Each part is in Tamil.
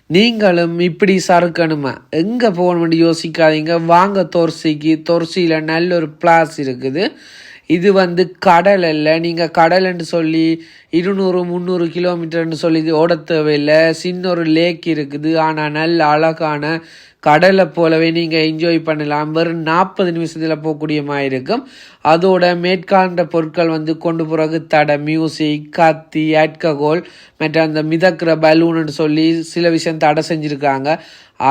நீங்களும் இப்படி சறுக்கணுமா எங்கே போகணும்னு யோசிக்காதீங்க. வாங்க தொர்சிக்கு. தொர்சியில் நல்ல ஒரு பிளாஸ் இருக்குது. இது கடல் அல்ல. நீங்கள் கடல்ன்னு சொல்லி 200-300 கிலோமீட்டர்னு சொல்லி ஓட தேவையில்லை. சின்ன ஒரு லேக் இருக்குது. ஆனால் நல்ல அழகான கடலை போலவே நீங்கள் என்ஜாய் பண்ணலாம். வெறும் 40 நிமிஷத்தில் போகக்கூடிய மாதிரி இருக்கும். அதோட மேற்காண்ட பொருட்கள் கொண்டு போகிறக்கு தடை, மியூசிக், கத்தி, ஆல்கஹால் மற்றும் அந்த மிதக்கிற பலூன்னு சொல்லி சில விஷயம் தடை செஞ்சுருக்காங்க.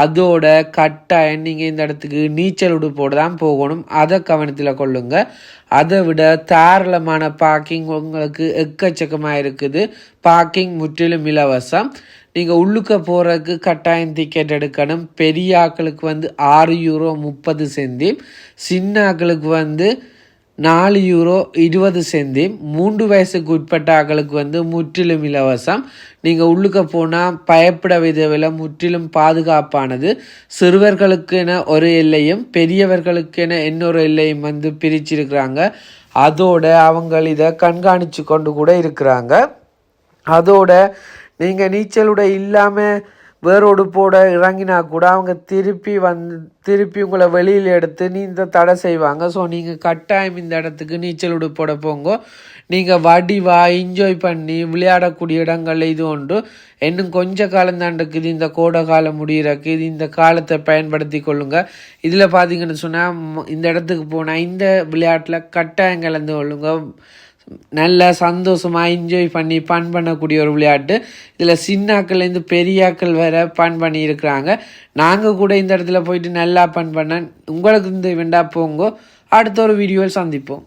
அதோட கட்டாயம் நீங்கள் இந்த இடத்துக்கு நீச்சல் உடுப்போடு தான் போகணும். அதை கவனத்தில் கொள்ளுங்க. அதை விட தாராளமான பார்க்கிங் உங்களுக்கு எக்கச்சக்கமாக இருக்குது. பார்க்கிங் முற்றிலும் இலவசம். நீங்கள் உள்ளுக்க போகிறதுக்கு கட்டாயம் டிக்கெட் எடுக்கணும். பெரிய ஆக்களுக்கு €6.30, சின்ன ஆக்களுக்கு €4.20. 3 வயசுக்கு உட்பட்ட ஆக்களுக்கு முற்றிலும் இலவசம். நீங்கள் உள்ளுக்க போனால் பயப்பட விதவில்லை, முற்றிலும் பாதுகாப்பானது. சிறுவர்களுக்கென ஒரு எல்லையும் பெரியவர்களுக்கென இன்னொரு எல்லையும் பிரிச்சிருக்கிறாங்க. அதோட அவங்க இதை கண்காணித்து கொண்டு கூட இருக்கிறாங்க. அதோட நீங்கள் நீச்சலுட இல்லாமல் வேறோடு போட இறங்கினா கூட அவங்க திருப்பி உங்களை வெளியில் எடுத்து நீந்த தடை செய்வாங்க. ஸோ நீங்கள் கட்டாயம் இந்த இடத்துக்கு நீச்சல் உடுப்போட போங்க. நீங்கள் வடிவா என்ஜாய் பண்ணி விளையாடக்கூடிய இடங்கள் இது ஒன்று. இன்னும் கொஞ்ச காலம் தான் இருக்குது இந்த கோடை காலம் முடிகிறக்கு. இது இந்த காலத்தை பயன்படுத்தி கொள்ளுங்க. இதில் பார்த்தீங்கன்னு சொன்னால் இந்த இடத்துக்கு போனால் இந்த விளையாட்டில் கட்டாயம் கலந்து கொள்ளுங்க. நல்லா சந்தோஷமாக என்ஜாய் பண்ணி ஃபன் பண்ணக்கூடிய ஒரு விளையாட்டு. இதில் சின்னாக்கள்லேருந்து பெரியாக்கள் வேறு ஃபன் பண்ணியிருக்கிறாங்க. நாங்கள் கூட இந்த இடத்துல போயிட்டு நல்லா ஃபன் பண்ண. உங்களுக்கு இந்த வேண்டா போங்கோ. அடுத்த ஒரு வீடியோவில் சந்திப்போம்.